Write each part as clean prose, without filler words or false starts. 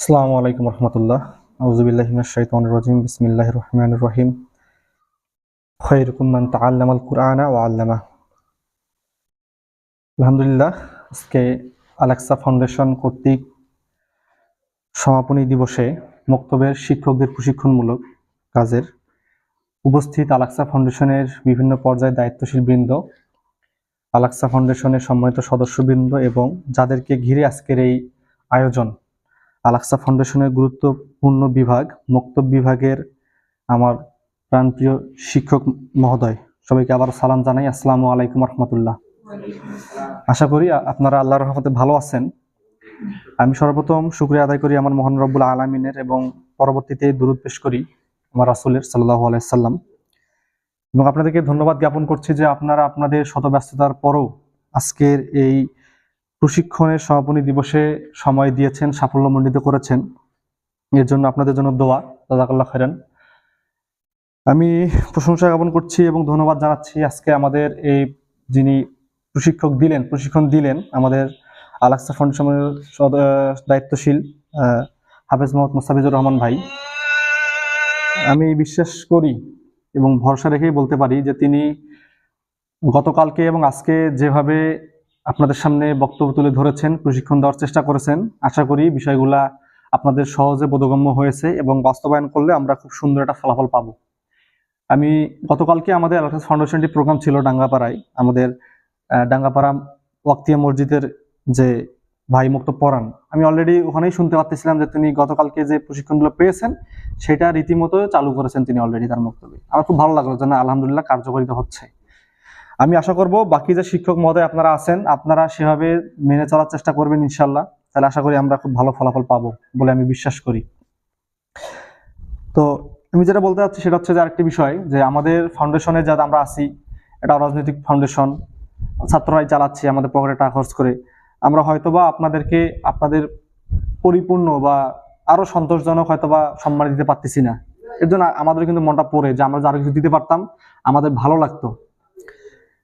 আসসালামু আলাইকুম রহমতুল্লাহ। আউযু বিল্লাহি মিনাশ শাইতানির রাজিম। বিসমিল্লাহির রহমানির রহিম। খায়রুকুম মান তাআল্লামাল কুরআনা ওয়া আল্লামা। আলহামদুলিল্লাহ, আজকে আলেক্সা ফাউন্ডেশন কর্তৃক সমাপনী দিবসে মক্তবের শিক্ষকদের প্রশিক্ষণমূলক কাজের উপস্থিত আলেক্সা ফাউন্ডেশনের বিভিন্ন পর্যায়ের দায়িত্বশীল বৃন্দ, আলেক্সা ফাউন্ডেশনের সম্মানিত সদস্যবৃন্দ এবং যাদেরকে ঘিরে আজকের এই আয়োজন, আলেক্সা ফাউন্ডেশনের গুরুত্বপূর্ণ বিভাগ মক্তব বিভাগের আমার প্রাণপ্রিয় শিক্ষক মহোদয়, সবাইকে আবার সালাম জানাই। আসসালামু আলাইকুম রহমতুল্লাহ। আশা করি আপনারা আল্লাহর রহমতে ভালো আছেন। আমি সর্বপ্রথম শুকরিয়া আদায় করি আমার মহান রব্বুল আলামিনের এবং পরবর্তীতে দুরূদ পেশ করি আমার রাসূলের সাল্লাল্লাহু আলাইহি সাল্লাম, এবং আপনাদেরকে ধন্যবাদ জ্ঞাপন করছি যে আপনারা আপনাদের শত ব্যস্ততার পরও আজকের এই প্রশিক্ষণের সমাপনী দিবসে সময় দিয়েছেন, সাফল্যমণ্ডিত করেছেন। এর জন্য আপনাদের জন্য দোয়া, জাযাকাল্লাহু খাইরান। আমি প্রশংসা জ্ঞাপন করছি এবং ধন্যবাদ জানাচ্ছি আজকে আমাদের এই যিনি প্রশিক্ষণ দিলেন আমাদের আলেক্সা ফাউন্ডেশনের দায়িত্বশীল হাফেজ মোহাম্মদ মুস্তাফিজুর রহমান ভাই। আমি বিশ্বাস করি এবং ভরসা রেখেই বলতে পারি যে তিনি গতকালকে এবং আজকে যেভাবে আপনাদের সামনে বক্তব্য তুলে ধরেছেন, প্রশিক্ষণ দেওয়ার চেষ্টা করেছেন, আশা করি বিষয়গুলা আপনাদের সহজে বোধগম্য হয়েছে এবং বাস্তবায়ন করলে আমরা খুব সুন্দর একটা ফলাফল পাবো। আমি গতকালকে আমাদের আলেক্সা ফাউন্ডেশনটি প্রোগ্রাম ছিল ডাঙ্গাপাড়ায়, আমাদের ডাঙ্গাপাড়া ওয়াক্তিয়া মসজিদের যে ভাই মুক্তব পড়ান, আমি অলরেডি ওখানেই শুনতে পাচ্ছিলাম যে তিনি গতকালকে যে প্রশিক্ষণগুলো পেয়েছেন সেটা রীতিমতো চালু করেছেন তিনি অলরেডি তার বক্তব্যে। আমার খুব ভালো লাগলো যে না, আলহামদুলিল্লাহ কার্যকারিতা হচ্ছে। আমি আশা করব বাকি যে শিক্ষক মহোদয় আপনারা আছেন, আপনারা সেভাবে মেনে চলার চেষ্টা করবেন ইনশাল্লাহ। তাহলে আশা করি আমরা খুব ভালো ফলাফল পাবো বলে আমি বিশ্বাস করি। তো আমি যেটা বলতে চাচ্ছি সেটা হচ্ছে যে আরেকটি বিষয়, যে আমাদের ফাউন্ডেশনে যাতে আমরা আছি, এটা রাজনৈতিক ফাউন্ডেশন, ছাত্ররাই চালাচ্ছি আমাদের পকেটে টাকা খরচ করে। আমরা হয়তোবা আপনাদেরকে আপনাদের পরিপূর্ণ বা আরো সন্তোষজনক হয়তোবা সম্মান দিতে পারতেছি না। এর জন্য আমাদের কিন্তু মনটা পড়ে যে আমরা আরো কিছু দিতে পারতাম, আমাদের ভালো লাগতো।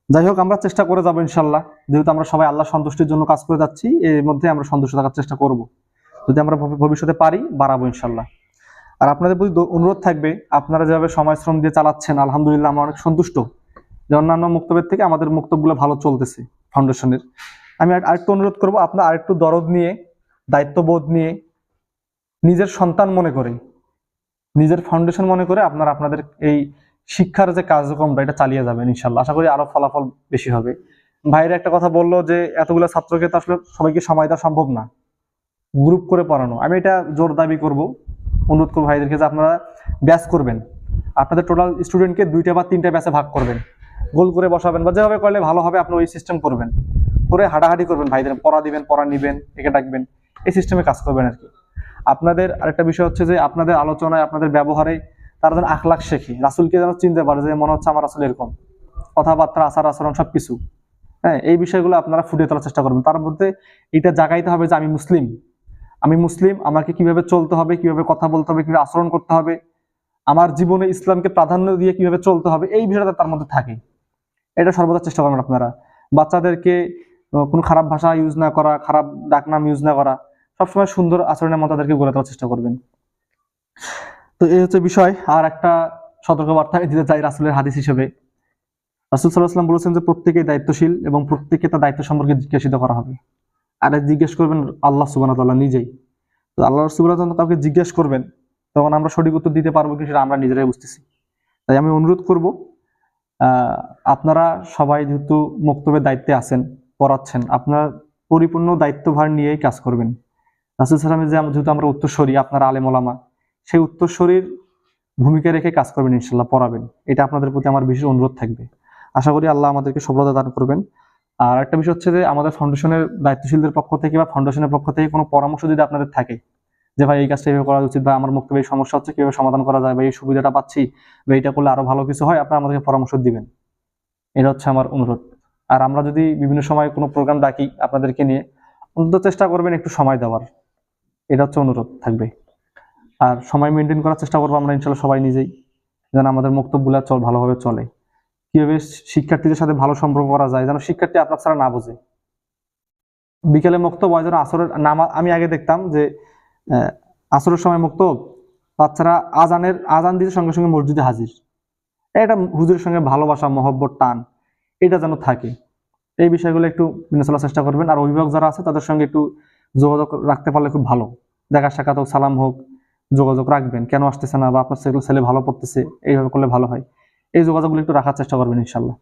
যাই হোক, আমরা চেষ্টা করে যাবো ইনশাল্লাহ। যেহেতু আমরা সবাই আল্লাহ সন্তুষ্টির জন্য কাজ করে যাচ্ছি, এর মধ্যে আমরা সন্তুষ্ট থাকার চেষ্টা করব। যদি আমরা ভবিষ্যতে পারি, বাড়াবো ইনশাল্লাহ। আর আপনাদের প্রতি অনুরোধ থাকবে, আপনারা যেভাবে সময় শ্রম দিয়ে চালাচ্ছেন, আলহামদুলিল্লাহ আমরা অনেক সন্তুষ্ট যে অন্যান্য মুক্তবের থেকে আমাদের মুক্তবগুলো ভালো চলতেছে ফাউন্ডেশনের। আমি আরেকটু অনুরোধ করবো, আপনারা আরেকটু দরদ নিয়ে, দায়িত্ববোধ নিয়ে, নিজের সন্তান মনে করে, নিজের ফাউন্ডেশন মনে করে আপনারা আপনাদের এই শিক্ষার যে কার্যক্রমটা এটা চালিয়ে যাবেন ইনশাল্লাহ। আশা করি আরো ফলাফল বেশি হবে। ভাইরা একটা কথা বললো যে এতগুলো ছাত্রকে তো আসলে সবাইকে সময় দেওয়া সম্ভব না, গ্রুপ করে পড়ানো। আমি এটা জোর দাবি করব, অনুরোধ করবো ভাইদেরকে যে আপনারা ব্যাচ করবেন, আপনাদের টোটাল স্টুডেন্টকে 2টা বা 3টা ব্যাচে ভাগ করবেন, গোল করে বসাবেন বা যেভাবে করলে ভালো হবে আপনি ওই সিস্টেম করবেন, করে হাঁটাহাঁটি করবেন, ভাইদের পড়া দিবেন, পড়া নিবেন, একে ডাকবেন, এই সিস্টেমে কাজ করবেন আর কি। আপনাদের আরেকটা বিষয় হচ্ছে যে আপনাদের আলোচনায়, আপনাদের ব্যবহারে তারা যেন আখলাক শেখে, রাসূলকে যেন চিনতে পারে যে মনে হচ্ছে আমার রাসূল এরকম, কথাবার্তা, আচার আচরণ সবকিছু। হ্যাঁ, এই বিষয়গুলো আপনারা ফুটিয়ে তোলার চেষ্টা করবেন। তার মধ্যে এটা জাগাইতে হবে যে আমি মুসলিম, আমাকে কিভাবে চলতে হবে, কিভাবে কথা বলতে হবে, কিভাবে আচরণ করতে হবে, আমার জীবনে ইসলামকে প্রাধান্য দিয়ে কিভাবে চলতে হবে, এই বিষয়টা তার মধ্যে থাকে। এটা সর্বদা চেষ্টা করবেন আপনারা। বাচ্চাদেরকে কোনো খারাপ ভাষা ইউজ না করা, খারাপ ডাকনাম ইউজ না করা, সবসময় সুন্দর আচরণের মতো তাদেরকে গড়ে তোলার চেষ্টা করবেন। তো এই হচ্ছে বিষয়। আর একটা সতর্কবার্তা আমি দিতে চাই রাসূলের হাদিস হিসেবে। রাসূল সাল্লাল্লাহু আলাইহি ওয়াসাল্লাম বলেছেন যে প্রত্যেকেই দায়িত্বশীল এবং প্রত্যেককে তার দায়িত্ব সম্পর্কে জিজ্ঞাসিত করা হবে। আর জিজ্ঞেস করবেন আল্লাহ সুবহানাহু ওয়া তাআলা নিজেই। তো আল্লাহ সুবহানাহু ওয়া তাআলা কাউকে জিজ্ঞেস করবেন, তখন আমরা সঠিক উত্তর দিতে পারবো কি সেটা আমরা নিজেরাই বুঝতেছি। তাই আমি অনুরোধ করব, আপনারা সবাই যেহেতু মক্তবের দায়িত্বে আছেন, পড়াচ্ছেন, আপনার পরিপূর্ণ দায়িত্বভার নিয়েই কাজ করবেন। রাসূল সাল্লাল্লাহু আলাইহি ওয়াসাল্লামের যেহেতু আমরা উত্তরসূরি, আপনারা আলেম ওলামা, সেই উত্তরসূরির ভূমিকা রেখে কাজ করবেন ইনশাআল্লাহ, পড়াবেন। এটা আপনাদের প্রতি আমার বিশেষ অনুরোধ থাকবে। আশা করি আল্লাহ আমাদেরকে সফলতা দান করবেন। আর একটা বিষয় হচ্ছে যে আমাদের ফাউন্ডেশনের দায়িত্বশীলদের পক্ষ থেকে বা ফাউন্ডেশনের পক্ষ থেকে কোনো পরামর্শ যদি আপনাদের থাকে যে ভাই এই কাজটা এইভাবে করা উচিত, বা আমার মক্তব্যে এই সমস্যা হচ্ছে, কিভাবে সমাধান করা যায়, বা এই সুবিধাটা পাচ্ছি, বা এটা করলে আরো ভালো কিছু হয়, আপনারা আমাদেরকে পরামর্শ দিবেন। এটা হচ্ছে আমার অনুরোধ। আর আমরা যদি বিভিন্ন সময় কোনো প্রোগ্রাম ডাকি আপনাদেরকে নিয়ে, অন্তত চেষ্টা করবেন একটু সময় দেওয়ার। এটা হচ্ছে অনুরোধ থাকবে। আর সময় মেনটেন করার চেষ্টা করবো আমরা ইনশাল্লাহ সবাই নিজেই, যেন আমাদের বক্তব্যগুলো ভালোভাবে চলে। কিভাবে শিক্ষার্থীদের সাথে ভালো সম্পর্ক করা যায়, যেন শিক্ষার্থী আপনার ছাড়া না বোঝে। বিকেলে বক্তব্য হয় যেন আসরের নামাজ, আমি আগে দেখতাম যে আসরের সময় মুক্তব, বাচ্চারা আজান দিতে সঙ্গে সঙ্গে মসজিদে হাজির, এটা হুজুরের সঙ্গে ভালোবাসা, মহব্বত, টান, এটা যেন থাকে। এই বিষয়গুলো একটু মেনে চলার চেষ্টা করবেন। আর অভিভাবক যারা আছে তাদের সঙ্গে একটু যোগাযোগ রাখতে পারলে খুব ভালো। দেখা সাক্ষাৎ হোক, সালাম হোক, যোগাযোগ রাখবেন, কেন আসতেছে না বা আপনার ছেলে ভালো পড়তেছে, এইভাবে করলে ভালো হয়। এই যোগাযোগগুলো একটু রাখার চেষ্টা করবেন ইনশাল্লাহ।